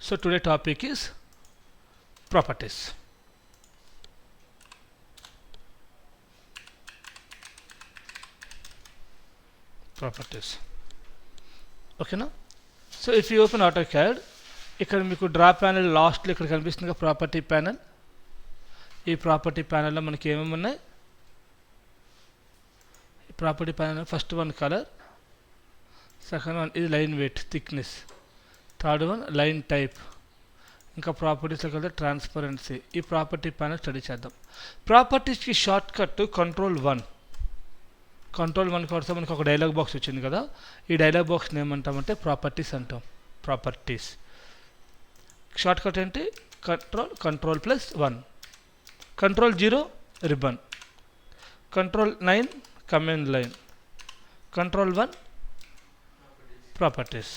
So today topic is properties. Okay na? So if you open AutoCAD, ఇక్కడ మీకు draw panel లాస్ట్లో ఇక్కడ కనిపిస్తుంది ప్రాపర్టీ ప్యానెల్. ఈ ప్రాపర్టీ ప్యానెల్లో మనకి ఏమేమి ఉన్నాయి? Property panel first one colour, second one ఇది line weight thickness, third one line type, ఇంకా ప్రాపర్టీస్లోకి వెళ్తే ట్రాన్స్పరెన్సీ. ఈ ప్రాపర్టీ ప్యానెల్ స్టడీ చేద్దాం. ప్రాపర్టీస్కి షార్ట్ కట్ కంట్రోల్ 1 కోసం మనకు ఒక డైలాగ్ బాక్స్ వచ్చింది కదా. ఈ డైలాగ్ బాక్స్ని ఏమంటామంటే ప్రాపర్టీస్ అంటాం. ప్రాపర్టీస్ షార్ట్ కట్ ఏంటి? Control, control 0 ribbon, control 9 command line, control 1 properties.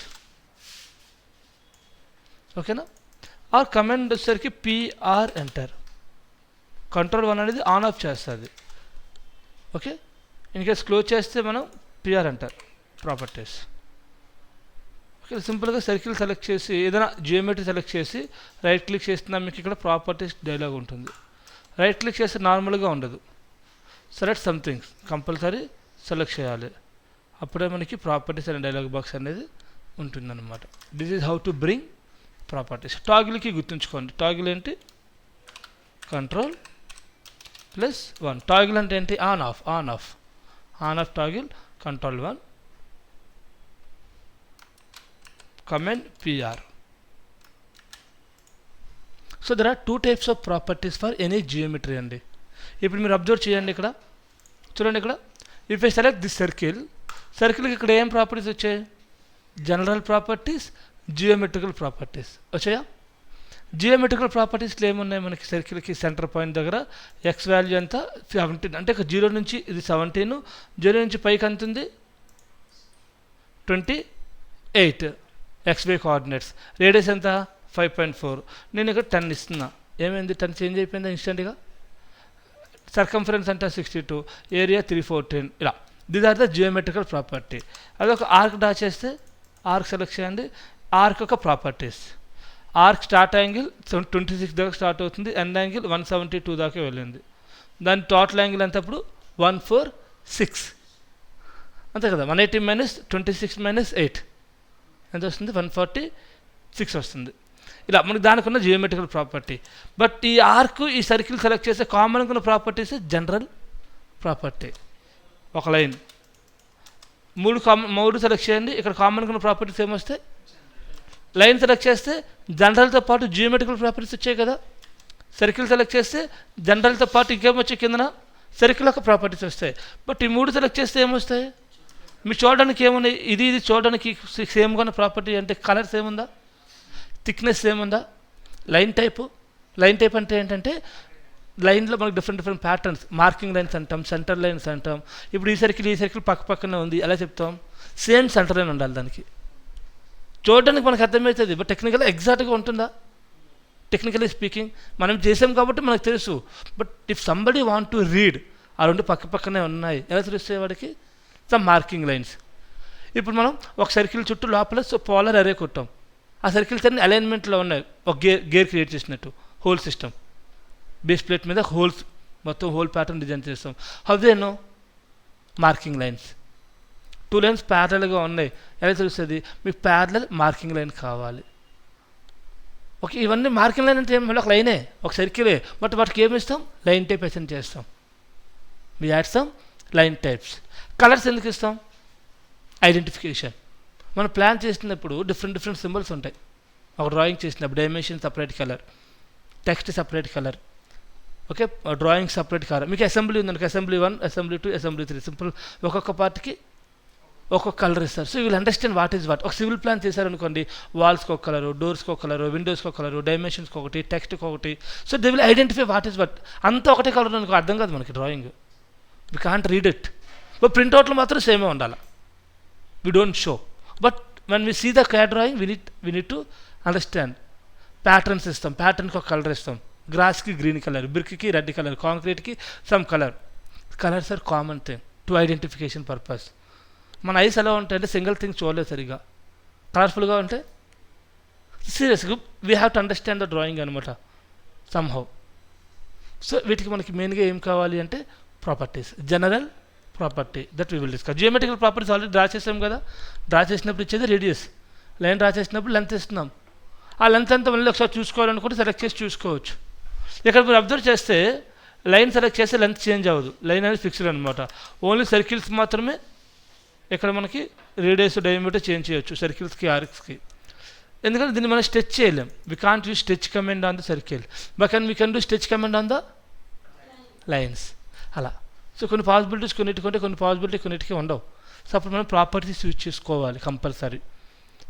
ఓకేనా? ఆ కమాండ్ వచ్చేసరికి PR ఎంటర్. కంట్రోల్ 1 అనేది ఆన్ ఆఫ్ చేస్తుంది. ఓకే, ఇన్కేస్ క్లోజ్ చేస్తే మనం PR ఎంటర్ ప్రాపర్టీస్. ఓకే, సింపుల్గా సర్కిల్ సెలెక్ట్ చేసి ఏదైనా జియోమెట్రీ సెలెక్ట్ చేసి రైట్ క్లిక్ చేస్తున్నా మీకు ఇక్కడ ప్రాపర్టీస్ డైలాగ్ ఉంటుంది. రైట్ క్లిక్ చేస్తే నార్మల్గా ఉండదు. సెలెక్ట్ సంథింగ్ కంపల్సరీ సెలెక్ట్ చేయాలి, అప్పుడే మనకి ప్రాపర్టీస్ అనే డైలాగ్ బాక్స్ అనేది ఉంటుందన్నమాట. This is how to bring properties. టాగిల్కి గుర్తుంచుకోండి, టాగిల్ ఏంటి? కంట్రోల్+1. టాగిల్ అంటే ఏంటి? On off toggle control 1 command PR. So there are 2 types of properties for any geometry అండి. ఇప్పుడు మీరు అబ్జర్వ్ చేయండి, ఇక్కడ చూడండి. ఇక్కడ ఇఫ్ ఐ సెలెక్ట్ దిస్ సర్కిల్కి ఇక్కడ ఏం ప్రాపర్టీస్ వచ్చాయి? జనరల్ ప్రాపర్టీస్, జియోమెట్రికల్ ప్రాపర్టీస్ వచ్చాయా? జియోమెట్రికల్ ప్రాపర్టీస్లో ఏమున్నాయి మనకి? సర్కిల్కి సెంటర్ పాయింట్ దగ్గర ఎక్స్ వాల్యూ ఎంత 17, అంటే 0 నుంచి ఇది 17, 0 నుంచి పైకి ఎంత ఉంది? 28 XY కోఆర్డినేట్స్. రేడియస్ ఎంత? 5.4. నేను ఇక్కడ 10 ఇస్తున్నా. ఏమైంది? 10 చేంజ్ అయిపోయిందా ఇన్స్టెంట్గా? సర్కంఫరెన్స్ అంటే 62, ఏరియా 314. ఇలా these are the geometrical property. అదొక ఆర్క్ డ్రా చేస్తే ఆర్క్ సెలెక్ట్ చేయండి. ఆర్క్ యొక్క ప్రాపర్టీస్, ఆర్క్ స్టార్ట్ యాంగిల్ 26 దాకా స్టార్ట్ అవుతుంది, ఎండ్ యాంగిల్ 172 దాకా వెళ్ళింది. దాని టోటల్ యాంగిల్ ఎంత? అప్పుడు 146 అంతే కదా. 180 - 26 - 8 ఎంత వస్తుంది? 146 వస్తుంది. ఇలా మనకి దానికి ఉన్న జియోమెట్రికల్ ప్రాపర్టీ. బట్ ఈ ఆర్క్, ఈ సర్కిల్ సెలెక్ట్ చేసే కామన్గా ఉన్న ప్రాపర్టీస్ జనరల్ ప్రాపర్టీ. ఒక లైన్, మూడు సెలెక్ట్ చేయండి. ఇక్కడ కామన్గా ఉన్న ప్రాపర్టీస్ ఏమొస్తాయి? లైన్ సెలెక్ట్ చేస్తే జనరల్తో పాటు జియోమెట్రికల్ ప్రాపర్టీస్ వచ్చాయి కదా. సర్కిల్ సెలెక్ట్ చేస్తే జనరల్తో పాటు ఇంకేమొచ్చాయి? కిందన సర్కిల్ యొక్క ప్రాపర్టీస్ వస్తాయి. బట్ ఈ 3 సెలెక్ట్ చేస్తే ఏమొస్తాయి? మీకు చూడడానికి ఏమున్నాయి? ఇది చూడడానికి సేమ్గా ఉన్న ప్రాపర్టీ అంటే కలర్స్ ఏముందా? థిక్నెస్ ఏముందా? లైన్ టైప్ అంటే ఏంటంటే లైన్లో మనకు డిఫరెంట్ ప్యాటర్న్స్, మార్కింగ్ లైన్స్ అంటాం, సెంటర్ లైన్స్ అంటాం. ఇప్పుడు ఈ సర్కిల్ పక్కనే ఉంది, ఎలా చెప్తాం? సేమ్ సెంటర్ లైన్ ఉండాలి దానికి. చూడడానికి మనకు అర్థమవుతుంది, బట్ టెక్నికల్గా ఎగ్జాక్ట్గా ఉంటుందా? టెక్నికలీ స్పీకింగ్ మనం చేసాం కాబట్టి మనకు తెలుసు. But if somebody want to read, ఆ 2 పక్కనే ఉన్నాయి, ఎలా తెలుస్తాయి వాడికి? Some marking lines. ఇప్పుడు మనం ఒక సర్కిల్ చుట్టూ లోపల పోలార్ అరే కొట్టాం. ఆ సర్కిల్స్ అన్ని అలైన్మెంట్లో ఉన్నాయి, ఒక గేర్ క్రియేట్ చేసినట్టు. హోల్ సిస్టమ్ బేస్ ప్లేట్ మీద హోల్స్, మొత్తం హోల్ ప్యాటర్న్ డిజైన్ చేస్తాం. How they know? Marking lines. 2 lines ప్యారలల్గా ఉన్నాయి, ఎలా తెలుస్తుంది? మీకు ప్యారలల్ మార్కింగ్ లైన్ కావాలి. ఓకే, ఇవన్నీ మార్కింగ్ లైన్ అంటే మళ్ళీ ఒక లైనే, ఒక సర్కిలే. బట్ వాటికి ఏమి ఇస్తాం? లైన్ టైప్ అసైన్ చేస్తాం. We add some line types. Colours ఎందుకు ఇస్తాం? ఐడెంటిఫికేషన్. మనం ప్లాన్ చేసినప్పుడు డిఫరెంట్ సింబల్స్ ఉంటాయి. ఒక డ్రాయింగ్ చేసినప్పుడు dimension separate colour, text separate colour, okay, drawing separate colour. మీకు అసెంబ్లీ ఉందనుకో, అసెంబ్లీ 1, అసెంబ్లీ 2, అసెంబ్లీ 3, సింపుల్ ఒక్కొక్క పార్ట్కి ఒక్కొక్క కలర్ ఇస్తారు. So you will understand what is what. ఒక సివిల్ ప్లాన్ చేశారనుకోండి, వాల్స్కి ఒక కలరు, డోర్స్కి ఒక కలరు, విండోస్కి ఒక కలరు, డైమెన్షన్స్కి ఒకటి, టెక్స్ట్కి ఒకటి. So they will identify what is what. అంతా ఒకటే కలర్ అనుకో అర్థం కాదు మనకి drawing. We can't read it. But ప్రింట్అవుట్లో మాత్రం సేమే ఉండాలి. We don't show. But when we see the CAD drawing we need to understand. Patterns ఇస్తాం, ప్యాటర్న్కి ఒక కలర్ ఇస్తాం. గ్రాస్కి గ్రీన్ కలర్, బ్రిక్కి రెడ్ కలర్, కాంక్రీట్కి some colour. Colours are common thing to identification purpose. మన ఐస్ ఎలా ఉంటాయంటే సింగిల్ థింగ్ చూడలేదు సరిగా. కలర్ఫుల్గా ఉంటే సీరియస్గా we have to understand the drawing అనమాట సమ్హౌ. సో వీటికి మనకి మెయిన్గా ఏం కావాలి అంటే properties, general property that we will discuss. Geometrical properties already draw చేసాం కదా. డ్రా చేసినప్పుడు ఇచ్చేది రేడియస్, లైన్ డ్రా చేసినప్పుడు లెంత్ ఇస్తున్నాం. ఆ లెంత్ అంతా మళ్ళీ ఒకసారి చూసుకోవాలనుకుంటే సెలెక్ట్ చేసి చూసుకోవచ్చు. ఇక్కడ మీరు అబ్జర్వ్ చేస్తే లైన్ సెలెక్ట్ చేస్తే లెంత్ చేంజ్ అవ్వదు, లైన్ అనేది ఫిక్స్డ్ అనమాట. ఓన్లీ సర్కిల్స్ మాత్రమే ఇక్కడ మనకి రేడియస్ డయామీటర్ చేంజ్ చేయొచ్చు సర్కిల్స్కి ఆర్క్స్కి. ఎందుకంటే దీన్ని మనం స్ట్రెచ్ చేయలేం. We can't use stretch command on the circle, but we can do stretch command on the lines. అలా సో కొన్ని పాసిబిలిటీస్ కొన్నిటికి ఉంటే కొన్ని పాసిబిలిటీ కొన్నిటికి ఉండవు. సో అప్పుడు మనం ప్రాపర్టీస్ యూజ్ చేసుకోవాలి compulsory.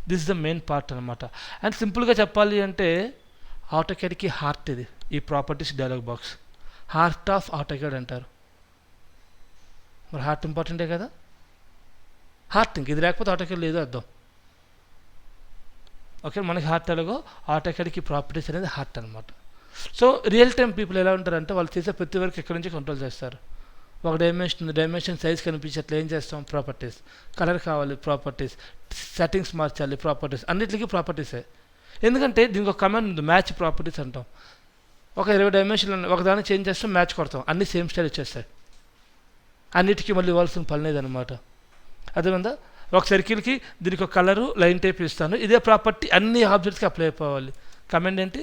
This is the main part అనమాట. అండ్ సింపుల్గా చెప్పాలి అంటే ఆటోకాడ్కి హార్ట్ ఇది, ఈ properties dialog box heart of AutoCAD అంటారు. మరి హార్ట్ ఇంపార్టెంటే కదా. హార్ట్ ఇంక ఇది లేకపోతే ఆటోకాడ్ లేదు అర్థం. ఓకే, మనకి హార్ట్ ఎలాగో ఆటోకాడ్కి ప్రాపర్టీస్ అనేది హార్ట్ అనమాట. సో రియల్ టైం పీపుల్ ఎలా ఉంటారంటే వాళ్ళు చేసే ప్రతి వరకు ఎక్కడి నుంచి కంట్రోల్ చేస్తారు. ఒక డైమెన్షన్ సైజ్ కనిపించట్లే ఏం చేస్తాం, ప్రాపర్టీస్. కలర్ కావాలి, ప్రాపర్టీస్. సెట్టింగ్స్ మార్చాలి, ప్రాపర్టీస్. అన్నిటికీ ప్రాపర్టీసే. ఎందుకంటే దీనికి ఒక కమాండ్ ఉంది, మ్యాచ్ ప్రాపర్టీస్ అంటాం. ఒక 20 డైమెన్షన్లు ఒకదాన్ని చేంజ్ చేస్తాం, మ్యాచ్ కొడతాం, అన్ని సేమ్ స్టైల్ వచ్చేస్తాయి. అన్నిటికీ మళ్ళీ ఇవ్వాల్సిన పని లేదనమాట. అదేవిధంగా ఒక సర్కిల్కి దీనికి ఒక కలరు లైన్ టైప్ ఇస్తాను, ఇదే ప్రాపర్టీ అన్ని ఆబ్జెక్ట్స్కి అప్లై అయిపోవాలి. కమాండ్ ఏంటి,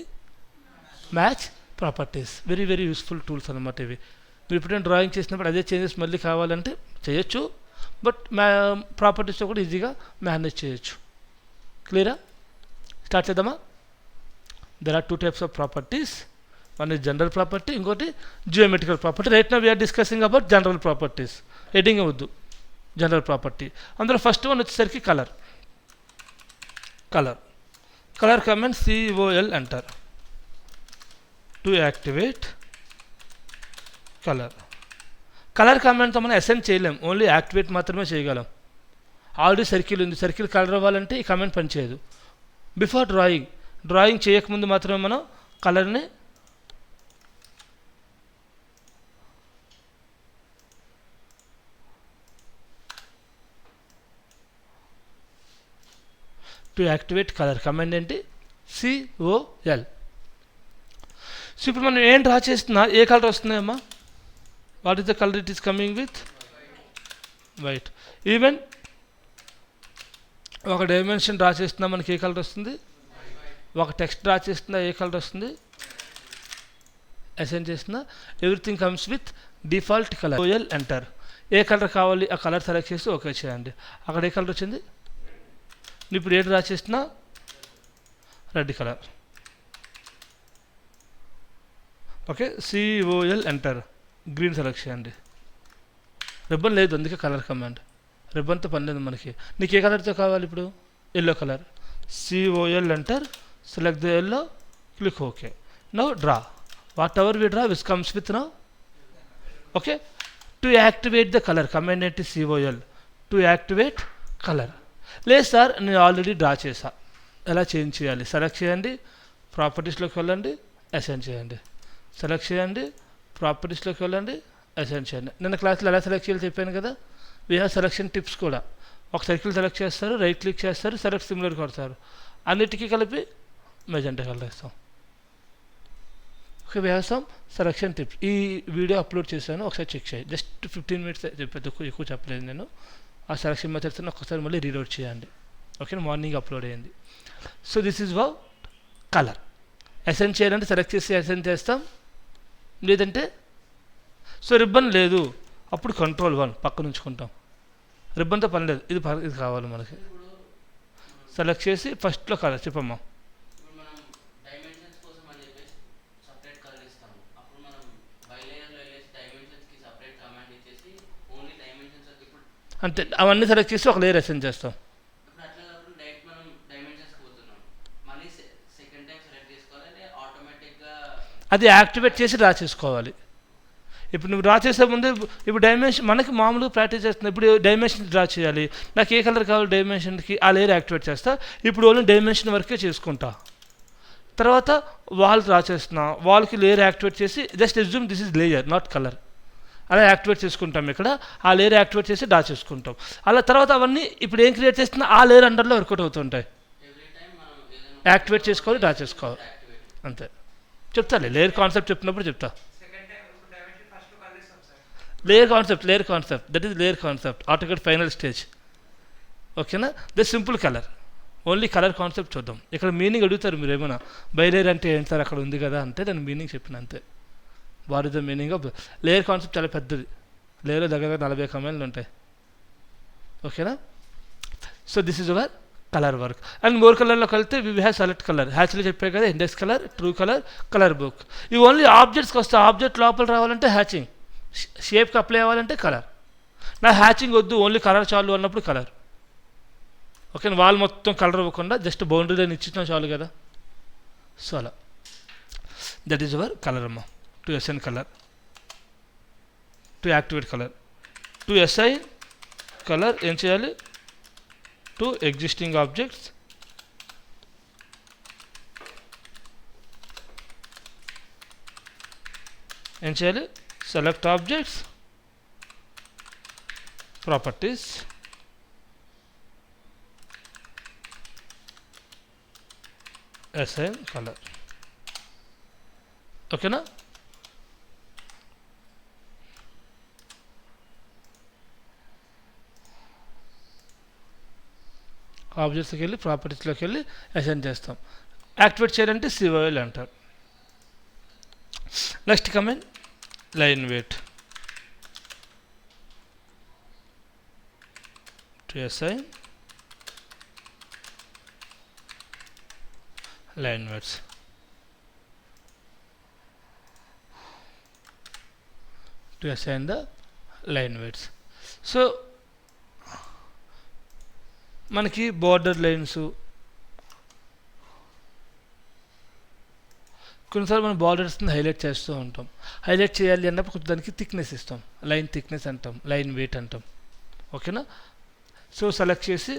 match properties. Very very useful tools అనమాట ఇవి. మీరు ఎప్పుడైనా డ్రాయింగ్ చేసినప్పుడు అదే చేంజెస్ మళ్ళీ కావాలంటే చేయొచ్చు, బట్ ప్రాపర్టీస్తో కూడా ఈజీగా మేనేజ్ చేయొచ్చు. క్లియరా? స్టార్ట్ చేద్దామా? There are 2 types of properties. One is general property, ఇంకోటి geometrical property. Right now we're discussing about general properties. Heading వద్దు, జనరల్ ప్రాపర్టీ. అందులో ఫస్ట్ వన్ వచ్చేసరికి కలర్. కలర్ కమాండ్ COL అంటారు. టు యాక్టివేట్ కలర్ కమాండ్తో మనం assign చేయలేం, only activate మాత్రమే చేయగలం. ఆల్రెడీ సర్కిల్ ఉంది, సర్కిల్ కలర్ అవ్వాలంటే ఈ కమాండ్ పనిచేయదు. బిఫోర్ డ్రాయింగ్ చేయకముందు మాత్రమే మనం కలర్ని టు యాక్టివేట్ కలర్ కమాండ్ ఏంటి, COL. సో ఇప్పుడు మనం ఏం డ్రా చేస్తున్నా ఏ కలర్ వస్తున్నాయమ్మా, what is the colour it is coming with, white. Even ఒక డైమెన్షన్ డ్రా చేస్తున్నా మనకి ఏ కలర్ వస్తుంది, ఒక టెక్స్ట్ డ్రా చేస్తున్నా ఏ కలర్ వస్తుంది, అసైన్ చేస్తున్నా everything comes with default colour. COL అంటారు. ఏ కలర్ కావాలి ఆ కలర్ సెలెక్ట్ చేసి ఓకే చేయండి. అక్కడ ఏ కలర్ వచ్చింది, ఇప్పుడు ఏ డ్రా చేస్తున్నా రెడ్ కలర్. ఓకే, COL అంటారు. గ్రీన్ సెలెక్ట్ చేయండి. రిబ్బన్ లేదు అందుకే కలర్ కమాండ్, రిబ్బన్తో పని లేదు మనకి. నీకు ఏ కలర్తో కావాలి ఇప్పుడు, ఎల్లో కలర్. COL అంటారు, select the yellow, click okay. Now draw whatever we draw which comes with now. Okay, to activate the colour command ఏంటి, COL. To activate colour. లేదు సార్ నేను ఆల్రెడీ డ్రా చేసా, ఎలా change చేయాలి, select చేయండి, ప్రాపర్టీస్లోకి వెళ్ళండి, assign చేయండి. Select చేయండి, ప్రాపర్టీస్లోకి వెళ్ళండి, అసైన్ చేయండి. నిన్న క్లాస్లో ఎలా సెలెక్ట్ చేయాలి చెప్పాను కదా. వీ హ్యావ్ సెలెక్షన్ టిప్స్ కూడా. ఒక సర్కిల్ సెలెక్ట్ చేస్తారు, రైట్ క్లిక్ చేస్తారు, సెలెక్ట్ సిమిలర్ కొడతారు, అన్నిటికీ కలిపి మెజెంటా కలర్ ఇస్తాం. Okay, we have some selection tips. ఈ వీడియో అప్లోడ్ చేశాను, ఒకసారి చెక్ చేయండి. జస్ట్ 15 minutes చెప్పేది, ఎక్కువ చెప్పలేదు నేను. ఆ సెలెక్షన్ మెథడ్స్ ఒక్కసారి మళ్ళీ రీలోడ్ చేయండి. ఓకే, మార్నింగ్ అప్లోడ్ అయ్యింది. So this is what colour. Assign చేయాలంటే సెలెక్ట్ చేసి అసైన్ చేస్తాం, లేదంటే సో రిబ్బన్ లేదు అప్పుడు Ctrl+1 పక్కన ఉంచుకుంటాం. రిబ్బన్తో పని లేదు, ఇది కావాలి మనకి. సెలెక్ట్ చేసి ఫస్ట్లో కలర్ చెప్పమ్మా. అంతే, అవన్నీ సెలెక్ట్ చేసి ఒక లేయర్ అసైన్ చేస్తాం. అది యాక్టివేట్ చేసి డ్రా చేసుకోవాలి. ఇప్పుడు నువ్వు డ్రా చేసే ముందు ఇప్పుడు డైమెన్షన్ మనకి మామూలుగా ప్రాక్టీస్ చేస్తున్నావు. ఇప్పుడు డైమెన్షన్ డ్రా చేయాలి, నాకు ఏ కలర్ కావాలి డైమెన్షన్కి, ఆ లేయర్ యాక్టివేట్ చేస్తా. ఇప్పుడు ఓన్లీ డైమెన్షన్ వరకే చేసుకుంటా. తర్వాత వాల్ డ్రా చేస్తున్నా, వాల్కి లేయర్ యాక్టివేట్ చేసి just assume this is layer not colour, అలా యాక్టివేట్ చేసుకుంటాం. ఇక్కడ ఆ లేయర్ యాక్టివేట్ చేసి డ్రా చేసుకుంటాం. అలా తర్వాత అవన్నీ ఇప్పుడు ఏం క్రియేట్ చేస్తున్నా ఆ లేయర్ అండర్లో వర్కౌట్ అవుతుంటాయి. యాక్టివేట్ చేసుకోవాలి, డ్రా చేసుకోవాలి, అంతే. చెప్తాలే లేయర్ కాన్సెప్ట్ చెప్పినప్పుడు చెప్తా. Layer concept that is layer concept AutoCAD final stage. ఓకేనా? The simple colour, only colour concept చూద్దాం. ఇక్కడ మీనింగ్ అడుగుతారు మీరు ఏమైనా, బై లేయర్ అంటే ఏంటి సార్ అక్కడ ఉంది కదా అంటే దాని మీనింగ్ చెప్పిన అంతే. What is the meaning of layer concept? చాలా పెద్దది. లేయర్లో దగ్గర 40 కమాండ్లు ఉంటాయి. ఓకేనా? So this is our colour work. And more కలర్లోకి వెళ్తే వి హ్యావ్ సెలెక్ట్ కలర్, హ్యాచ్లో చెప్పాయి కదా, index colour, true colour, colour book. ఇవి ఓన్లీ ఆబ్జెక్ట్స్కి వస్తాయి. ఆబ్జెక్ట్ లోపల రావాలంటే హ్యాచింగ్, షేప్కి అప్లై అవ్వాలంటే కలర్. నా హ్యాచింగ్ వద్దు, ఓన్లీ కలర్ చాలు అన్నప్పుడు కలర్. ఓకే, వాల్ మొత్తం కలర్ ఇవ్వకుండా జస్ట్ బౌండరీ లైన్ ఇచ్చిన చాలు కదా. సో అలా దట్ ఈజ్ అవర్ కలర్ అమ్మ. To assign colour, to activate colour, to assign colour ఏం చేయాలి? టు ఎగ్జిస్టింగ్ ఆబ్జెక్ట్స్, ఏం చేయాలి? Select objects, properties, assign colour. ఓకేనా? ఆబ్జెక్ట్స్కి వెళ్ళి ప్రాపర్టీస్లోకి వెళ్ళి అసైన్ చేస్తాం. యాక్టివేట్ చేయాలంటే సివైల్ అంటారు. Next comment line weight to assign line weights. To assign the line weights. So మనకి బార్డర్ లైన్స్, కొన్నిసార్లు మనం బార్డర్స్ని హైలైట్ చేస్తూ ఉంటాం. హైలైట్ చేయాలి అన్నప్పుడు కొంచెం దానికి థిక్నెస్ ఇస్తాం, లైన్ థిక్నెస్ అంటాం, లైన్ వెయిట్ అంటాం. ఓకేనా? సో సెలెక్ట్ చేసి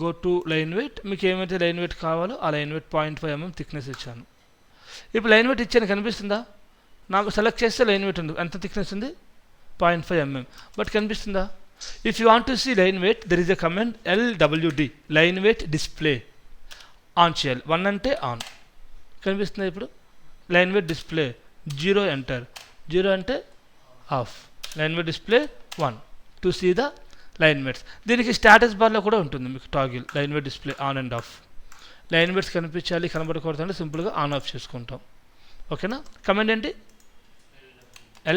గో టు లైన్ వెయిట్. మీకు ఏమైతే లైన్ వెయిట్ కావాలో ఆ లైన్ వెయిట్ 0.5 mm థిక్నెస్ ఇచ్చాను. ఇప్పుడు లైన్ వెయిట్ ఇచ్చాను కనిపిస్తుందా? నాకు సెలెక్ట్ చేస్తే లైన్ వెయిట్ ఉంది, ఎంత థిక్నెస్ ఉంది? 0.5 mm. బట్ కనిపిస్తుందా? If you want to see line weight, there is a command LWD, line weight display. On చేయాలి. 1 అంటే ఆన్ కనిపిస్తుంది. ఇప్పుడు లైన్ వెయిట్ డిస్ప్లే 0 ఎంటర్, 0 అంటే off. Line weight display 1 to see the line weights. దీనికి status బార్లో కూడా ఉంటుంది మీకు toggle, line weight display on and off. Line weights కనిపించాలి కనబడకూడదు అంటే సింపుల్గా ఆన్ ఆఫ్ చేసుకుంటాం. ఓకేనా? కమాండ్ ఏంటి?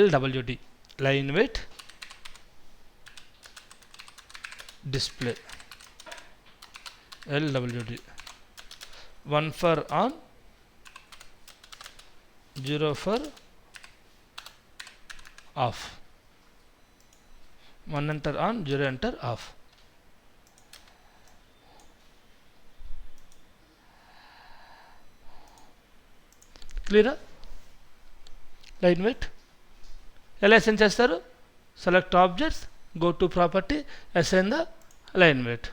LWD, line weight display. LWD 1 for on, 0 for off. 1 enter on, 0 enter off. క్లియరా? లైన్ వెయిట్ ఎలా అసైన్ చేస్తారు? Select objects, go to property, assign the line weight.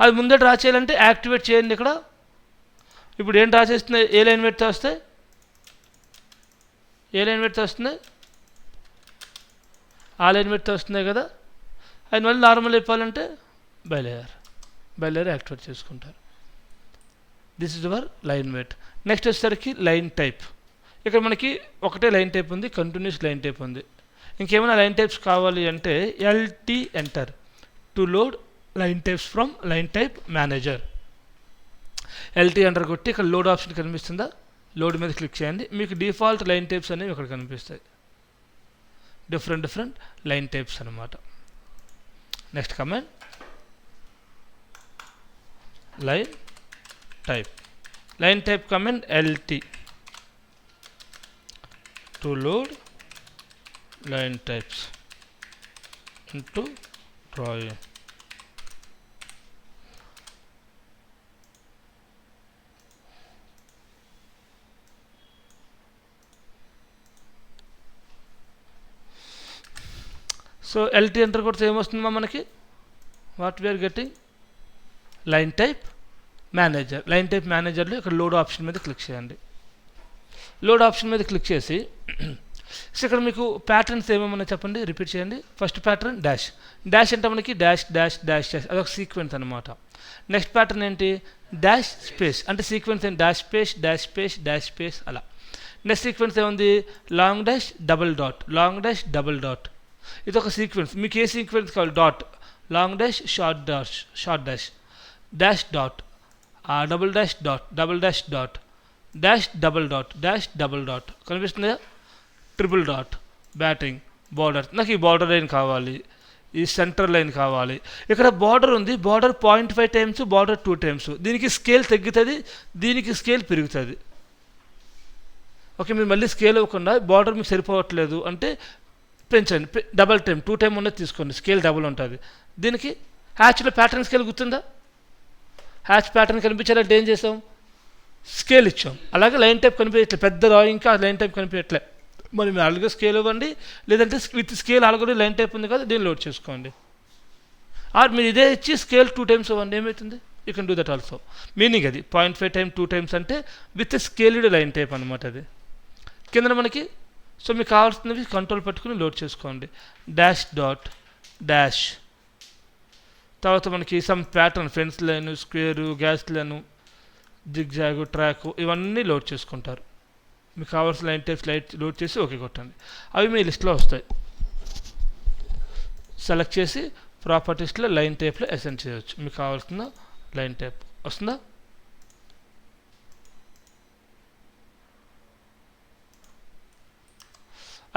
అది ముందే డ్రా చేయాలంటే యాక్టివేట్ చేయండి. ఇక్కడ ఇప్పుడు ఏం డ్రా చేస్తున్నాయి? ఏ లైన్ వెయిట్తో వస్తాయి? ఏ లైన్ వెయిట్తో వస్తున్నాయి? ఆ లైన్ వెయిట్తో వస్తున్నాయి కదా. అది మళ్ళీ నార్మల్ అయిపోవాలంటే బై లేయర్ యాక్టివేట్ చేసుకుంటారు. This is our line weight. Next వచ్చేసరికి లైన్ టైప్. ఇక్కడ మనకి ఒకటే లైన్ టైప్ ఉంది, కంటిన్యూస్ లైన్ టైప్ ఉంది. ఇంకేమైనా లైన్ టైప్స్ కావాలి అంటే LT enter to load line types from line type manager. LT enter కొట్టి ఇక్కడ లోడ్ ఆప్షన్ కనిపిస్తుందా? లోడ్ మీద క్లిక్ చేయండి. మీకు డిఫాల్ట్ లైన్ టైప్స్ అనేవి ఇక్కడ కనిపిస్తాయి. డిఫరెంట్ లైన్ టైప్స్ అన్నమాట. Next command line type command LT to load line types into drawing. So LT enter కొడితే ఏమొస్తుందా మనకి? What we're getting line type manager. Line type మేనేజర్లో ఇక్కడ లోడ్ ఆప్షన్ మీద క్లిక్ చేయండి. లోడ్ ఆప్షన్ మీద click చేసి సో ఇక్కడ మీకు ప్యాటర్న్స్ ఏమేమన్నా చెప్పండి, రిపీట్ చేయండి. ఫస్ట్ ప్యాటర్న్ డాష్ అంటే మనకి డాష్ అదొక సీక్వెన్స్ అనమాట. నెక్స్ట్ ప్యాటర్న్ ఏంటి? డాష్ స్పేస్ అంటే సీక్వెన్స్ ఏంటి, dash space dash space dash space అలా. నెక్స్ట్ సీక్వెన్స్ ఏముంది, long dash double dot, long dash double dot. ఇది ఒక సీక్వెన్స్. మీకు ఏ సీక్వెన్స్ కావాలి, dot, long dash short dash, short dash, dash dot, double dash dot, double dash dot, dash double dot, dash double dot. కనిపిస్తుందా, triple dot, batting, border. నాకు ఈ border line కావాలి, ఈ centre line కావాలి. ఇక్కడ border ఉంది, border 0.5 times, border 2 times. దీనికి scale తగ్గుతుంది, దీనికి స్కేల్ పెరుగుతుంది. ఓకే, మీరు మళ్ళీ స్కేల్ ఇవ్వకుండా బార్డర్ మీకు సరిపోవట్లేదు అంటే పెంచండి, డబల్ టైం 2 టైం ఉన్నది తీసుకోండి, స్కేల్ డబుల్ ఉంటుంది. దీనికి హ్యాచ్లో ప్యాటర్న్ స్కేల్ గుర్తుందా, హ్యాచ్ ప్యాటర్న్ కనిపించాలంటే ఏం చేసాం, స్కేల్ ఇచ్చాం. అలాగే లైన్ టైప్ కనిపించట్లే, పెద్ద డ్రాయింగ్కి ఆ లైన్ టైప్ కనిపించట్లే, మరి మీరు అలాగే స్కేల్ ఇవ్వండి, లేదంటే with scale already line type ఉంది కదా దీన్ని లోడ్ చేసుకోండి. ఆర్ మీరు ఇదే ఇచ్చి స్కేల్ 2 టైమ్స్ ఇవ్వండి, ఏమవుతుంది, you can do that also. Meaning అది 0.5 టైం 2 టైమ్స్ అంటే విత్ స్కేల్డ్ లైన్ టైప్ అనమాట అది. కింద మనకి సో మీకు కావాల్సినవి కంట్రోల్ పట్టుకుని లోడ్ చేసుకోండి. డాష్ డాట్ డాష్, తర్వాత మనకి some pattern, fence line, square, gas line, zigzag, track, ఇవన్నీ లోడ్ చేసుకుంటారు. మీకు కావాల్సిన లైన్ టైప్స్ లోడ్ చేసి ఓకే కొట్టండి. అవి మీ లిస్ట్లో వస్తాయి. సెలెక్ట్ చేసి ప్రాపర్టీస్లో లైన్ టైప్లో అసైన్ చేయవచ్చు. మీకు కావాల్సిన లైన్ టైప్ వస్తుందా.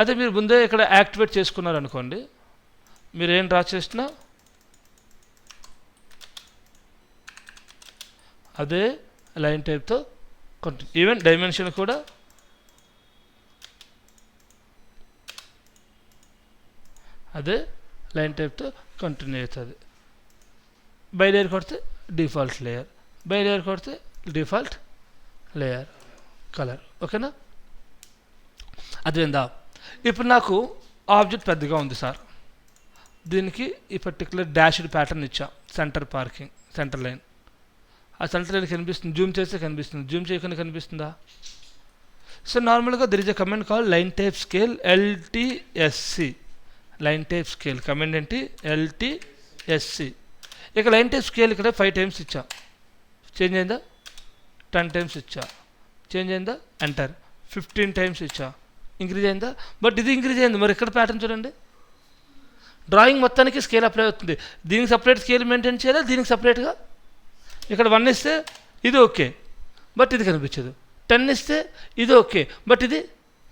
అదే మీరు ముందే ఇక్కడ యాక్టివేట్ చేసుకున్నారు అనుకోండి, మీరు ఏం డ్రా చేసినా అదే లైన్ టైప్తో కంటిన్యూ. ఈవెన్ డైమెన్షన్ కూడా అదే లైన్ టైప్తో కంటిన్యూ అవుతుంది. బై లేయర్ కొడితే డిఫాల్ట్ లేయర్, బై లేయర్ కొడితే డిఫాల్ట్ లేయర్ కలర్. ఓకేనా, అదేందా. ఇప్పుడు నాకు ఆబ్జెక్ట్ పెద్దగా ఉంది సార్, దీనికి ఈ పర్టికులర్ డాష్డ్ ప్యాటర్న్ ఇచ్చా, సెంటర్ పార్కింగ్, సెంటర్ లైన్. ఆ సెంటర్ లైన్ కనిపిస్తుంది, జూమ్ చేస్తే కనిపిస్తుంది, జూమ్ చేయకుండా కనిపిస్తుందా. సో నార్మల్గా there is a command call line type scale LTSC, line type scale command ఏంటి, LTSC. ఇక లైన్ టైప్ స్కేల్ ఇక్కడ 5 టైమ్స్ ఇచ్చా, చేంజ్ అయిందా, 10 టైమ్స్ ఇచ్చా, చేంజ్ అయిందా, ఎంటర్, 15 టైమ్స్ ఇచ్చా, ఇంక్రీజ్ అయిందా. బట్ ఇది ఇంక్రీజ్ అయింది, మరి ఇక్కడ ప్యాటర్న్ చూడండి, డ్రాయింగ్ మొత్తానికి స్కేల్ అప్లై అవుతుంది. దీనికి సపరేట్ స్కేల్ మెయింటైన్ చేయాలి, దీనికి సపరేట్గా. ఇక్కడ 1 ఇస్తే ఇది ఓకే, బట్ ఇది కనిపించదు. 10 ఇస్తే ఇది ఓకే, బట్ ఇది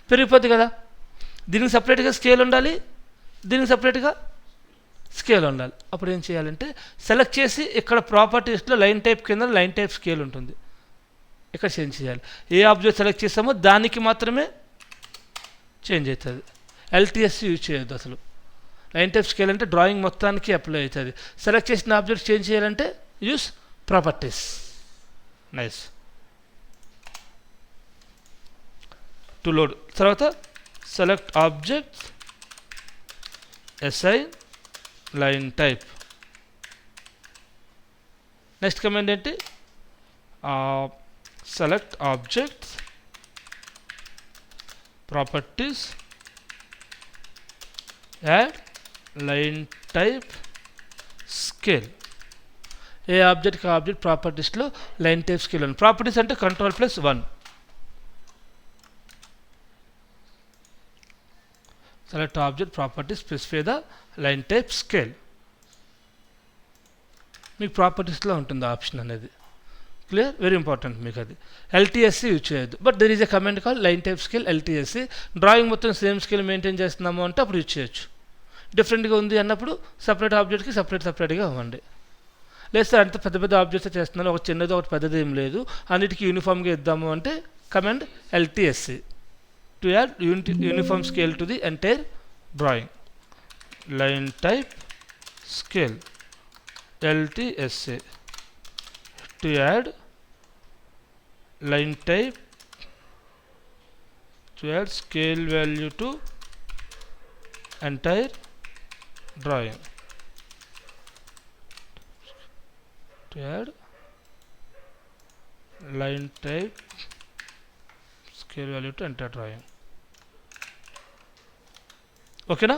పెరిగిపోద్ది కదా. దీనికి సపరేట్గా స్కేల్ ఉండాలి, దీనికి సపరేట్గా స్కేల్ ఉండాలి. అప్పుడు ఏం చేయాలంటే సెలెక్ట్ చేసి ఇక్కడ ప్రాపర్టీస్లో లైన్ టైప్ కింద లైన్ టైప్ స్కేల్ ఉంటుంది, ఇక్కడ చేంజ్ చేయాలి. ఏ ఆబ్జెక్ట్ సెలెక్ట్ చేస్తామో దానికి మాత్రమే చేంజ్ అవుతుంది. LTSC యూజ్ చేయొద్దు అసలు. లైన్ టైప్ స్కేల్ అంటే డ్రాయింగ్ మొత్తానికి అప్లై అవుతుంది. సెలెక్ట్ చేసిన ఆబ్జెక్ట్ చేంజ్ చేయాలంటే use properties. Nice. To load తర్వాత select objects, assign line type. Next command ఏంటి, select objects, properties, add line type scale. ఏ ఆబ్జెక్ట్కి ఆబ్జెక్ట్ ప్రాపర్టీస్లో లైన్ టైప్ స్కేల్ ఉంది. ప్రాపర్టీస్ అంటే Ctrl+1. Select object properties, specify the line type scale. మీకు ప్రాపర్టీస్లో ఉంటుంది ఆప్షన్ అనేది. క్లియర్, వెరీ ఇంపార్టెంట్ మీకు అది. LTSC యూజ్ చేయొద్దు, but there is a command call line type scale LTSC. Drawing మొత్తం సేమ్ స్కేల్ మెయింటైన్ చేస్తున్నాము అంటే అప్పుడు యూజ్ చేయొచ్చు. డిఫరెంట్గా ఉంది అన్నప్పుడు సపరేట్ ఆబ్జెక్ట్కి సపరేట్గా ఇవ్వండి. లేదు సార్ అంత పెద్ద పెద్ద ఆబ్జెక్ట్స్ చేస్తున్నాను, ఒక చిన్నది ఒకటి పెద్దది ఏం లేదు, అన్నిటికీ యూనిఫామ్గా ఇద్దాము అంటే command LTSC to add uniform scale to the entire drawing. Line type scale LTSC to add line type, to add scale value to entire drawing. To add line type scale value to entire drawing. ఓకేనా.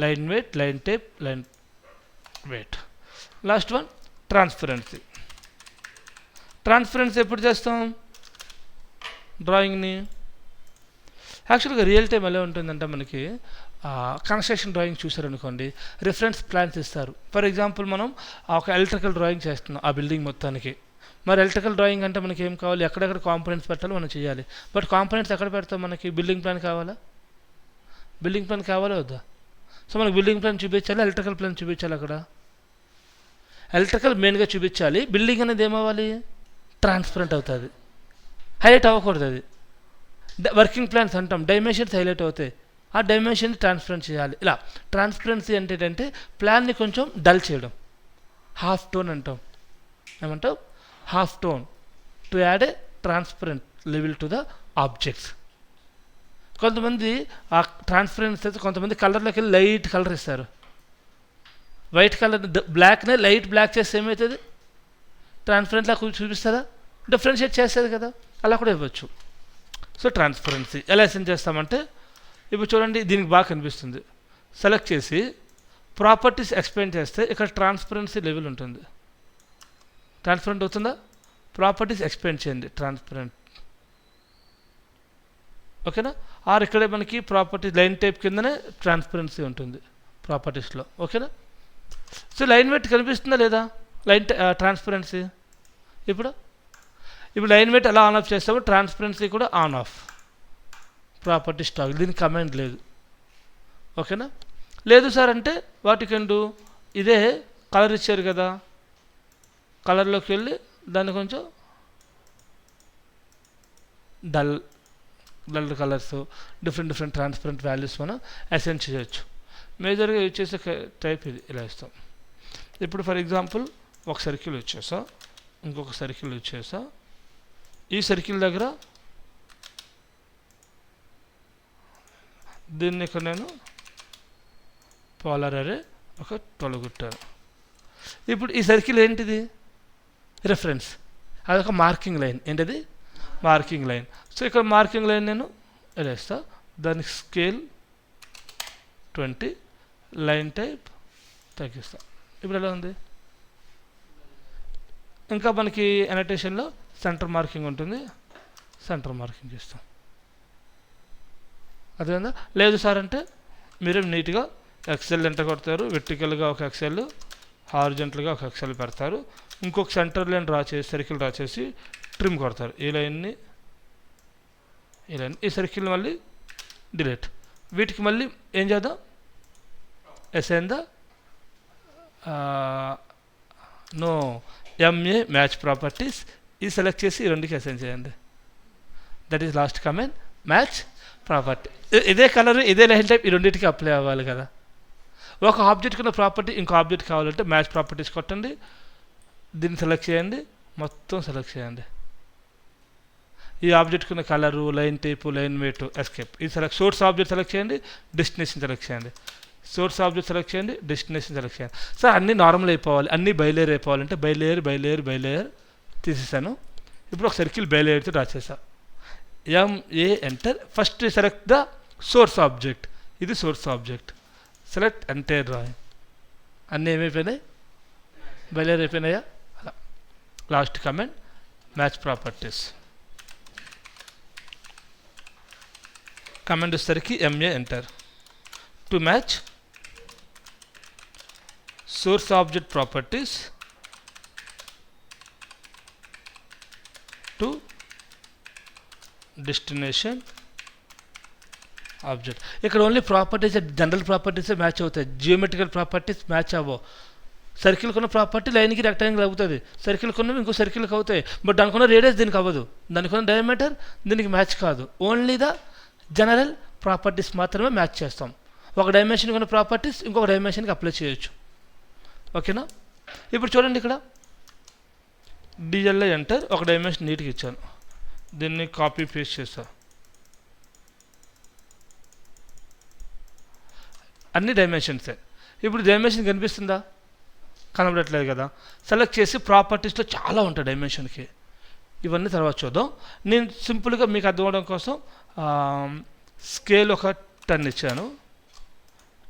Line weight, line type, line weight. Last one transparency. Transparency ఎప్పుడు చేస్తాం డ్రాయింగ్ని? యాక్చువల్గా real time ఎలా ఉంటుందంటే మనకి construction drawing చూసారనుకోండి, reference plans ఇస్తారు. ఫర్ ఎగ్జాంపుల్ మనం ఒక ఎలక్ట్రికల్ డ్రాయింగ్ చేస్తున్నాం ఆ బిల్డింగ్ మొత్తానికి. మరి ఎలక్ట్రికల్ డ్రాయింగ్ అంటే మనకి ఏం కావాలి, ఎక్కడెక్కడ కాంపోనెంట్స్ పెట్టాలో మనం చేయాలి. బట్ కాంపోనెంట్స్ ఎక్కడ పెడతాం, మనకి బిల్డింగ్ ప్లాన్ కావాలా? బిల్డింగ్ ప్లాన్ కావాలా వద్దా? సో మనకు బిల్డింగ్ ప్లాన్ చూపించాలి, ఎలక్ట్రికల్ ప్లాన్ చూపించాలి. అక్కడ ఎలక్ట్రికల్ మెయిన్గా చూపించాలి. బిల్డింగ్ అనేది ఏమవ్వాలి, ట్రాన్స్పరెంట్ అవుతుంది, హైలైట్ అవ్వకూడదు. అది వర్కింగ్ ప్లాన్స్ అంటాం, డైమెన్షన్స్ హైలైట్ అవుతాయి, ఆ డైమెన్షన్ ట్రాన్స్పరెంట్ చేయాలి. ఇలా ట్రాన్స్పరెన్సీ అంటే ఏంటంటే ప్లాన్ని కొంచెం డల్ చేయడం, హాఫ్ టోన్ అంటాం. ఏమంటాం, half tone to add A transparent level to the objects. కొంతమంది ఆ ట్రాన్స్పరెన్సీ అయితే కొంతమంది కలర్లోకి వెళ్ళి లైట్ కలర్ ఇస్తారు. వైట్ కలర్ బ్లాక్నే లైట్ బ్లాక్ చేస్తే ఏమవుతుంది, ట్రాన్స్పరెంట్లా చూపిస్తుందా, డిఫరెన్షియేట్ చేస్తుంది కదా, అలా కూడా ఇవ్వచ్చు. సో ట్రాన్స్పరెన్సీ ఎలా సెండ్ చేస్తామంటే, ఇప్పుడు చూడండి దీనికి బాగా కనిపిస్తుంది. సెలెక్ట్ చేసి ప్రాపర్టీస్ ఎక్స్ప్లెయిన్ చేస్తే ఇక్కడ ట్రాన్స్పరెన్సీ లెవెల్ ఉంటుంది. ట్రాన్స్పరెంట్ అవుతుందా, ప్రాపర్టీస్ ఎక్స్ప్లెయిన్ చేయండి ట్రాన్స్పరెంట్, ఓకేనా. ఆర్ ఇక్కడే మనకి ప్రాపర్టీ లైన్ టైప్ కిందనే ట్రాన్స్పరెన్సీ ఉంటుంది ప్రాపర్టీస్లో, ఓకేనా. సో లైన్ వెయిట్ కనిపిస్తుందా లేదా, లైన్ ట్రాన్స్పరెన్సీ. ఇప్పుడు లైన్ వెయిట్ ఎలా ఆన్ ఆఫ్ చేస్తామో ట్రాన్స్పరెన్సీ కూడా ఆన్ ఆఫ్. ప్రాపర్టీ స్టాక్, దీనికి కమెంట్ లేదు, ఓకేనా. లేదు సార్ అంటే వాట్ యు కెన్ డూ, ఇదే కలర్ ఇచ్చారు కదా, కలర్లోకి వెళ్ళి దాన్ని కొంచెం dull colours, different transparent values మనం అసైన్ చేయొచ్చు. మేజర్గా యూజ్ చేసే టైప్ ఇది, ఇలా ఇస్తాం. ఇప్పుడు ఫర్ ఎగ్జాంపుల్ ఒక సర్కిల్ యూజ్ చేసా, ఇంకొక సర్కిల్ యూజ్ చేసా. ఈ సర్కిల్ దగ్గర దీన్ని ఇక్కడ నేను పోలార్ అరే ఒక తొలగొట్టాను. ఇప్పుడు ఈ సర్కిల్ ఏంటిది, రిఫరెన్స్, అదొక మార్కింగ్ లైన్. ఏంటిది, మార్కింగ్ లైన్. సో ఇక్కడ మార్కింగ్ లైన్ నేను ఎలా ఇస్తా, దానికి స్కేల్ 20, లైన్ టైప్ తగ్గిస్తా. ఇప్పుడు ఎలా ఉంది. ఇంకా మనకి అనోటేషన్లో సెంటర్ మార్కింగ్ ఉంటుంది, సెంటర్ మార్కింగ్ చేస్తాం. అదేందా, లేదు సార్ అంటే మీరే నీట్గా ఎక్సెల్ ఎంత కొడతారు, వెర్టికల్గా ఒక ఎక్సెల్, హారిజెంటల్గా ఒక ఎక్సెల్ పెడతారు, ఇంకొక సెంటర్ లైన్ డ్రా చేసి సర్కిల్ డ్రా చేసి ట్రిమ్ కొడతారు. ఈ లైన్ని ఈ సర్కిల్ మళ్ళీ డిలీట్. వీటికి మళ్ళీ ఏం చేద్దాం, assign the no MA match properties, ఇది సెలెక్ట్ చేసి ఈ రెండుకి అసైన్ చేయండి. That is last comment, match property. ఇదే కలర్ ఇదే లైన్ టైప్ ఈ రెండింటికి అప్లై అవ్వాలి కదా. ఒక ఆబ్జెక్ట్కి ఉన్న ప్రాపర్టీ ఇంకో ఆబ్జెక్ట్ కావాలంటే మ్యాచ్ ప్రాపర్టీస్ కొట్టండి, దీన్ని సెలెక్ట్ చేయండి, మొత్తం సెలెక్ట్ చేయండి. ఈ ఆబ్జెక్ట్కి ఉన్న colour, line type, line weight, escape. ఇది సెలెక్ట్, సోర్స్ ఆబ్జెక్ట్ సెలెక్ట్ చేయండి, డెస్టినేషన్ సెలెక్ట్ చేయండి. సోర్స్ ఆబ్జెక్ట్ సెలెక్ట్ చేయండి, డెస్టినేషన్ సెలెక్ట్ చేయండి. సార్ అన్నీ నార్మల్ అయిపోవాలి, అన్నీ బైలేయర్ అయిపోవాలంటే బైలేయర్ తీసేసాను. ఇప్పుడు ఒక సర్కిల్ బైలేయర్తో డ్రా చేసా. MA enter. First select the source object, ఇది source object. Select entire drawing. అన్నీ ఏమైపోయినాయి, బైలేయర్ అయిపోయినాయా. అలా last comment, match properties. Comment వచ్చేసరికి MA enter to match source object properties to destination object. ఇక్కడ only properties, general properties match అవుతాయి, geometrical properties match అవ్వవు. Circle కొన్న ప్రాపర్టీ లైన్కి రెక్టాంగిల్ అవుతుంది, సర్కిల్ కొన్నవి ఇంకో సర్కిల్కి అవుతాయి. బట్ దానికి ఉన్న రేడియస్ దీనికి అవ్వదు, దానికి ఉన్న డయామీటర్ దీనికి మ్యాచ్ కాదు. ఓన్లీ ద జనరల్ ప్రాపర్టీస్ మాత్రమే మ్యాచ్ చేస్తాం. ఒక డైమెన్షన్కి ఉన్న ప్రాపర్టీస్ ఇంకొక డైమెన్షన్కి అప్లై చేయొచ్చు, ఓకేనా. ఇప్పుడు చూడండి ఇక్కడ డిఎల్ఐ ఎంటర్, ఒక డైమెన్షన్ నీట్గా ఇచ్చాను, దీన్ని కాపీ పేస్ట్ చేస్తా. అన్ని డైమెన్షన్సే. ఇప్పుడు డైమెన్షన్ కనిపిస్తుందా, కనబడట్లేదు కదా. సెలెక్ట్ చేసి ప్రాపర్టీస్లో చాలా ఉంటాయి డైమెన్షన్కి, ఇవన్నీ తర్వాత చూద్దాం. నేను సింపుల్గా మీకు అర్థం అవడం కోసం స్కేల్ ఒక 10 ఇచ్చాను,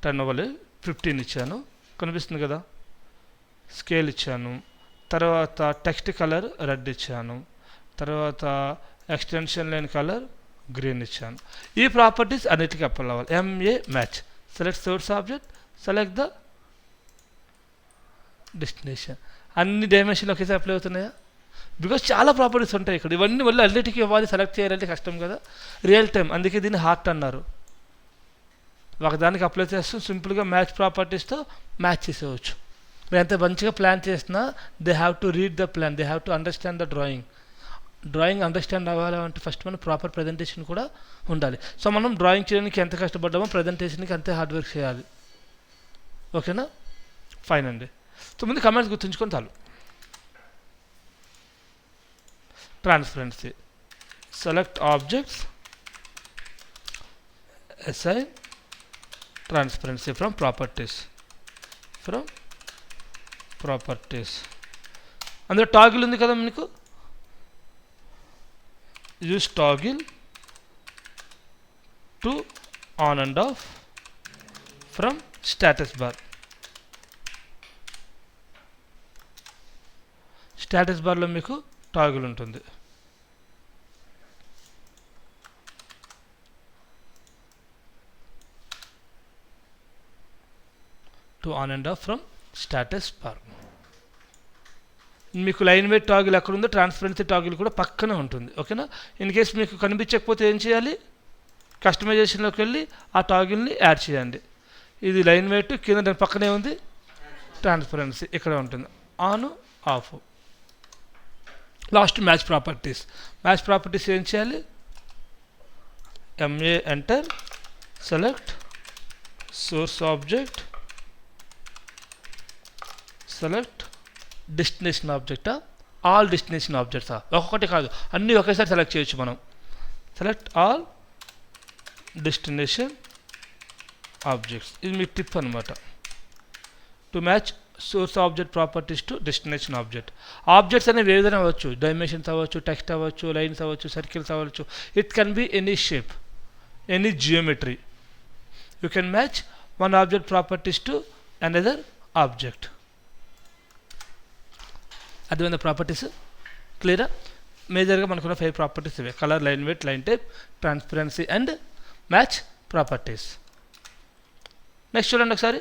10 అవ్వాలి, 15 ఇచ్చాను, కనిపిస్తుంది కదా. స్కేల్ ఇచ్చాను, తర్వాత టెక్స్ట్ కలర్ రెడ్ ఇచ్చాను, తర్వాత ఎక్స్టెన్షన్ లైన్ కలర్ గ్రీన్ ఇచ్చాను. ఈ ప్రాపర్టీస్ అన్నిటికీ అప్లై అవ్వాలి. MA match, select source object, select the destination. అన్ని డైమెన్షన్లు ఒకేసారి అప్లై అవుతున్నాయా? బికాజ్ చాలా ప్రాపర్టీస్ ఉంటాయి ఇక్కడ. ఇవన్నీ మళ్ళీ అన్నిటికీ ఇవ్వాలి, సెలెక్ట్ చేయాలంటే కష్టం కదా. రియల్ టైం, అందుకే దీన్ని హార్ట్ అన్నారు. ఒకదానికి అప్లై చేస్తూ సింపుల్గా మ్యాచ్ ప్రాపర్టీస్తో మ్యాచ్ చేసేవచ్చు. మీరు ఎంత మంచిగా ప్లాన్ చేసినా they have to read the plan, they have to understand the drawing understand అవ్వాలంటే ఫస్ట్ మనం ప్రాపర్ ప్రజెంటేషన్ కూడా ఉండాలి. సో మనం డ్రాయింగ్ చేయడానికి ఎంత కష్టపడ్డామో ప్రజెంటేషన్కి అంతే హార్డ్ వర్క్ చేయాలి. ఓకేనా? ఫైన్ అండి. సో ముందు కమెంట్స్ గుర్తుంచుకొని చాలు. Transparency, select objects, assign transparency from properties. అందులో టాగిల్ ఉంది కదా మీకు, use toggle to on and of from status bar. Status బార్లో మీకు టాగిల్ ఉంటుంది. To on and of from status bar. మీకు లైన్ వెయిట్ టాగిల్ ఎక్కడ ఉందో ట్రాన్స్పరెన్సీ టాగిల్ కూడా పక్కనే ఉంటుంది. ఓకేనా? ఇన్ కేస్ మీకు కనిపించకపోతే ఏం చేయాలి? కస్టమైజేషన్లోకి వెళ్ళి ఆ టాగిల్ని యాడ్ చేయండి. ఇది లైన్ వెయిట్, కింద దాని పక్కనే ఉంది ట్రాన్స్పరెన్సీ, ఇక్కడ ఉంటుంది on off. Last match properties ఏం చేయాలి? MA enter, select source object, select destination ఆబ్జెక్టా, ఆల్ డెస్టినేషన్ ఆబ్జెక్ట్సా? ఒక్కొక్కటి కాదు, అన్నీ ఒకేసారి సెలెక్ట్ చేయొచ్చు మనం. Select all destination objects. ఇది మీ టిప్ అనమాట. To match source object properties to destination object. Objects అనేవి ఏదైనా అవ్వచ్చు, డైమెన్షన్స్ అవ్వచ్చు, టెక్స్ట్ అవ్వచ్చు, లైన్స్ అవ్వచ్చు, సర్కిల్స్ అవ్వచ్చు. It can be any shape, any geometry. You can match one object properties to another object. అర్థమైందా ప్రాపర్టీస్? క్లియరా? మేజర్గా మనకున్న 5 ప్రాపర్టీస్ ఇవే: colour, line weight, line type, transparency and match properties. Next చూడండి ఒకసారి.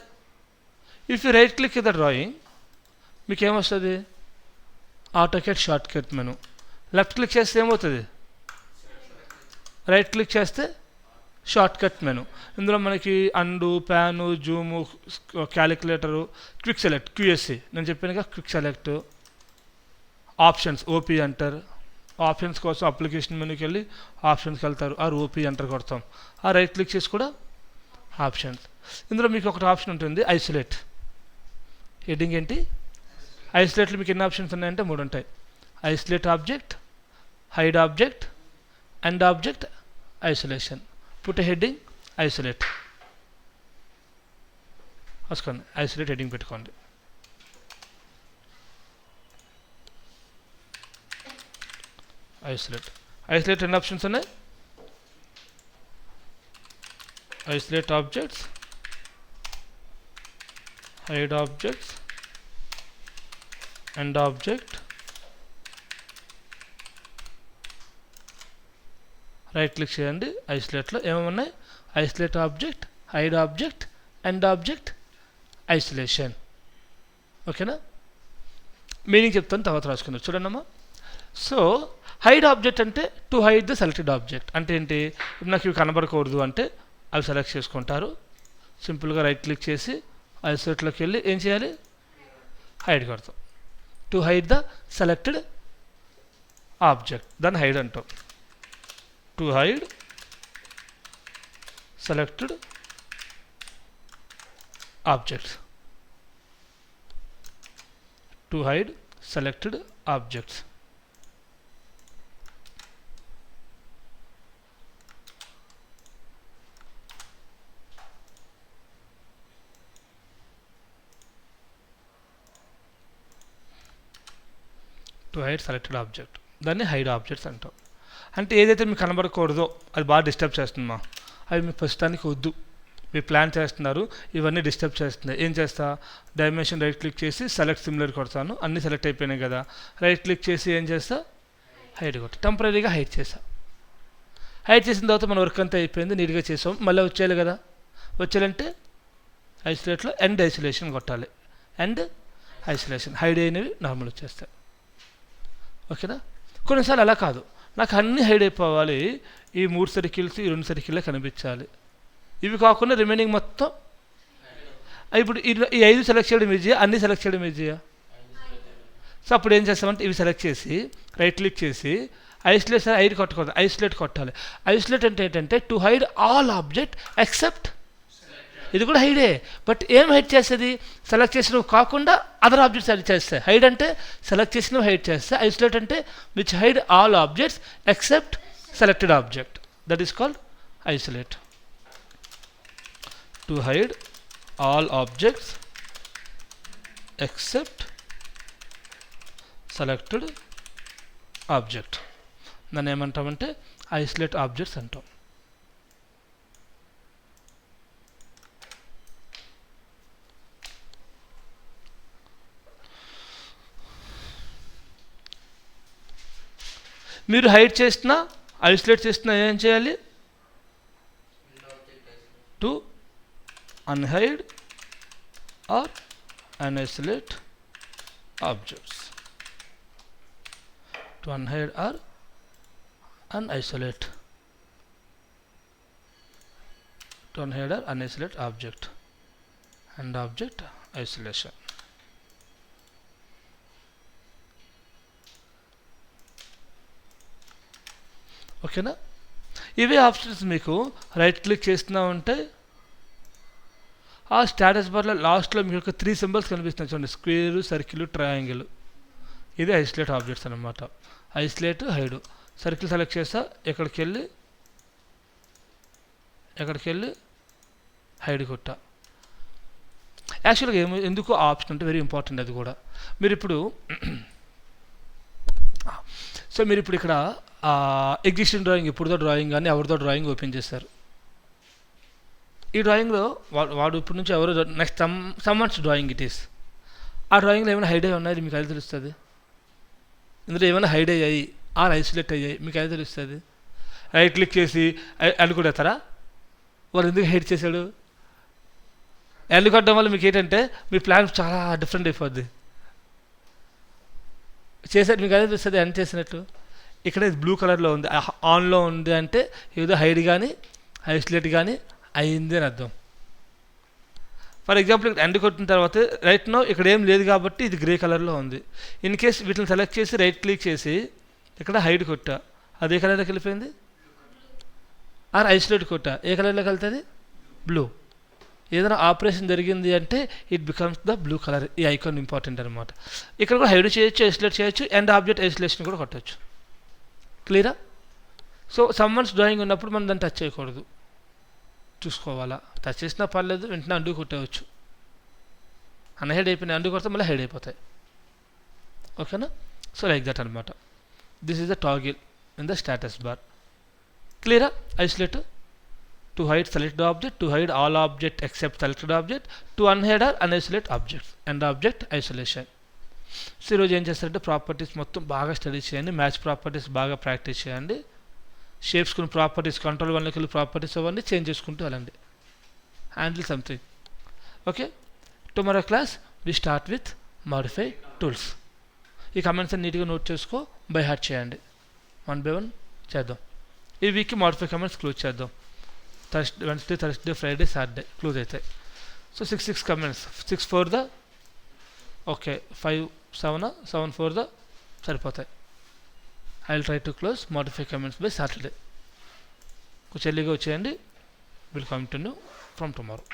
If you right click in the drawing, మీకు ఏమొస్తుంది? AutoCAD shortcut menu. Left click చేస్తే ఏమవుతుంది? రైట్ క్లిక్ చేస్తే షార్ట్ కట్ మెను. ఇందులో మనకి undo, pan, zoom, calculator, quick select, QSC నేను చెప్పానుగా, quick select, options, OP enter. Options కోసం అప్లికేషన్ మెనూకి వెళ్ళి ఆప్షన్స్కి వెళ్తారు, ఆర్ ఓపీ ఎంటర్ కొడతాం. ఆ రైట్ క్లిక్ చేసి కూడా ఆప్షన్స్. ఇందులో మీకు ఒకటి ఆప్షన్ ఉంటుంది, ఐసోలేట్. హెడ్డింగ్ ఏంటి? ఐసోలేట్లో మీకు ఎన్ని ఆప్షన్స్ ఉన్నాయంటే 3 ఉంటాయి. Isolate object, hide object, end object, isolation. Put heading isolate. రాసుకోండి, ఐసోలేట్ హెడ్డింగ్ పెట్టుకోండి. ఐసోలేట్ ఎన్ని ఆప్షన్స్ ఉన్నాయి? Isolate objects, hide objects, end object, right click చేయండి. ఐసోలేట్లో ఏమేమున్నాయి? Isolate object, hide object, end object, isolation. ఓకేనా? మీనింగ్ చెప్తాను, తర్వాత రాసుకుందాం. చూడండి అమ్మా. సో హైడ్ ఆబ్జెక్ట్ అంటే to hide the selected object. అంటే ఏంటి? నాకు ఇవి కనబడకూడదు అంటే అవి సెలెక్ట్ చేసుకుంటారు. సింపుల్గా రైట్ క్లిక్ చేసి ఐసోలేట్లోకి వెళ్ళి ఏం చేయాలి? హైడ్ కొడతాం. To hide the selected object, దాన్ని హైడ్ అంటాం. To hide selected objects. To hide selected objects. To hide selected object, దాన్ని హైడ్ ఆబ్జెక్ట్స్ అంటాం. అంటే ఏదైతే మీకు కనబడకూడదో అది బాగా డిస్టర్బ్ చేస్తుందమ్మా, అవి మీకు ప్రస్తుతానికి వద్దు. మీరు ప్లాన్ చేస్తున్నారు, ఇవన్నీ డిస్టర్బ్ చేస్తున్నాయి. ఏం చేస్తా, డైమెన్షన్ రైట్ క్లిక్ చేసి సెలెక్ట్ సిమిలర్ కొడతాను. అన్నీ సెలెక్ట్ అయిపోయినాయి కదా, రైట్ క్లిక్ చేసి ఏం చేస్తా, హైడ్ కొట్టి టెంపరీగా హైడ్ చేసా. హైడ్ చేసిన తర్వాత మన వర్క్ అంతా అయిపోయింది, నీట్గా చేసాం. మళ్ళీ వచ్చేయాలి కదా, వచ్చేయాలంటే ఐసోలేట్లో ఎండ్ ఐసోలేషన్ కొట్టాలి. ఎండ్ ఐసోలేషన్, హైడ్ అయినవి నార్మల్ వచ్చేస్తాయి. ఓకేనా. కొన్నిసార్లు అలా కాదు, నాకు అన్నీ హైడ్ అయిపోవాలి, ఈ 3 సర్కిల్స్ ఈ 2 సర్కిల్లే కనిపించాలి, ఇవి కాకుండా రిమైనింగ్ మొత్తం. ఇప్పుడు ఈ 5 సెలెక్ట్ చేయడం ఈజీయా, అన్నీ సెలెక్ట్ చేయడం ఈజీయా? సో అప్పుడు ఏం చేస్తామంటే ఇవి సెలెక్ట్ చేసి రైట్ క్లిక్ చేసి ఐసోలేషన్ హైడ్ కొట్టకూడదు, ఐసోలేట్ కొట్టాలి. ఐసోలేట్ అంటే ఏంటంటే to hide all object except, ఇది కూడా హైడే, బట్ ఏం హైడ్ చేస్తుంది, సెలెక్ట్ చేసినవి కాకుండా అదర్ ఆబ్జెక్ట్స్ హైడ్ చేస్తాయి. హైడ్ అంటే సెలెక్ట్ చేసినవి హైడ్ చేస్తాయి, ఐసోలేట్ అంటే which hide all objects except selected object, that is called isolate. To hide all objects except selected object, దాన్ని ఏమంటామంటే ఐసోలేట్ ఆబ్జెక్ట్స్ అంటాం. మీరు హైడ్ చేసినా ఐసోలేట్ చేసినా ఏం చేయాలి, to unhide or unisolate objects, to unhide or unisolate, to unhide or unisolate object and object isolation. ఓకేనా. ఇవే ఆప్షన్స్ మీకు రైట్ క్లిక్ చేస్తున్నా ఉంటే ఆ స్టేటస్ బార్లో లాస్ట్లో మీకు ఒక 3 సింబల్స్ కనిపిస్తున్నాయి చూడండి, స్క్వేర్, సర్కిల్, ట్రయాంగిల్. ఇది ఐసోలేట్ ఆబ్జెక్ట్స్ అనమాట. Isolate, hide. సర్కిల్ సెలెక్ట్ చేస్తా, ఎక్కడికి వెళ్ళి హైడ్ కొట్టా. యాక్చువల్గా ఎందుకు ఆప్షన్ అంటే వెరీ ఇంపార్టెంట్ అది కూడా. మీరు ఇప్పుడు ఇక్కడ ఎగ్జిస్టింగ్ డ్రాయింగ్, ఎప్పుడుదో డ్రాయింగ్ కానీ ఎవరిదో డ్రాయింగ్ ఓపెన్ చేస్తారు. ఈ డ్రాయింగ్లో వాడు ఇప్పటి నుంచి ఎవరో next someone's drawing it is. ఆ డ్రాయింగ్లో ఏమైనా హైడ్ అయ్యి ఉన్నాయి మీకు అది తెలుస్తుంది, ఇందులో ఏమైనా హైడ్ అయ్యాయి ఆర్ ఐసోలేట్ అయ్యాయి మీకు అది తెలుస్తుంది. రైట్ క్లిక్ చేసి అనుకుంటారా వాడు ఎందుకు హైడ్ చేశాడు, కొట్టడం వల్ల మీకు ఏంటంటే మీ ప్లాన్ చాలా డిఫరెంట్ అయిపోద్ది. చేసేది మీకు అదే తెలుస్తుంది ఎంత చేసినట్టు. ఇక్కడ ఇది బ్లూ కలర్లో ఉంది, ఆన్లో ఉంది అంటే ఏదో హైడ్ కానీ ఐసోలేట్ కానీ అయింది అని అర్థం. ఫర్ ఎగ్జాంపుల్ ఇక్కడ ఎండ్ కొట్టిన తర్వాత రైట్ నో ఇక్కడ ఏం లేదు కాబట్టి ఇది గ్రే కలర్లో ఉంది. ఇన్ కేస్ వీటిని సెలెక్ట్ చేసి రైట్ క్లిక్ చేసి ఇక్కడ హైడ్ కొట్టా, అది ఏ కలర్లోకి వెళ్ళిపోయింది, ఆర్ ఐసోలేట్ కొట్టా ఏ కలర్లోకి వెళ్తుంది, బ్లూ. ఏదైనా ఆపరేషన్ జరిగింది అంటే it becomes the blue colour. ఈ ఐకాన్ ఇంపార్టెంట్ అనమాట. ఇక్కడ కూడా హైడ్ చేయొచ్చు, ఐసోలేట్ చేయొచ్చు, అండ్ ఆబ్జెక్ట్ ఐసోలేషన్ కూడా కొట్టచ్చు. క్లియరా. సో సమ్వన్స్ డ్రాయింగ్ ఉన్నప్పుడు మనం దాన్ని టచ్ చేయకూడదు, చూసుకోవాలా. టచ్ చేసినా పర్లేదు, వెంటనే అండు కొట్టవచ్చు. అన్హైడ్ అయిపోయినాయి అండు కొడితే మళ్ళీ హైడ్ అయిపోతాయి. ఓకేనా. సో లైక్ దట్ అనమాట. This is the toggle in the status bar. క్లియరా. Isolate, to hide selected object, to hide all object except selected object, to unhide or unisolate objects and object isolation. So ఈరోజు ఏం చేస్తారంటే properties మొత్తం బాగా study చేయండి, match properties బాగా practice చేయండి. Shapes కొన్ని ప్రాపర్టీస్ కంట్రోల్ 1లోకి వెళ్ళి ప్రాపర్టీస్ అవన్నీ చేంజ్ చేసుకుంటూ వెళ్ళండి. Handle something. Okay. Tomorrow class we start with modify tools. ఈ కమెంట్స్ అన్ని నీట్గా నోట్ చేసుకో, బై హార్ట్ చేయండి. 1 by 1 చేద్దాం. ఈ వీక్కి మాడిఫై కమెంట్స్ క్లోజ్ చేద్దాం. Wednesday, Thursday, Friday, Saturday close అవుతాయి. So 6 comments, 6 for the okay 5 7 7 for the సరిపోతాయి. I will try to close modify comments by Saturday. కొంచెం ఎర్లీగా వచ్చేయండి. Will continue from tomorrow.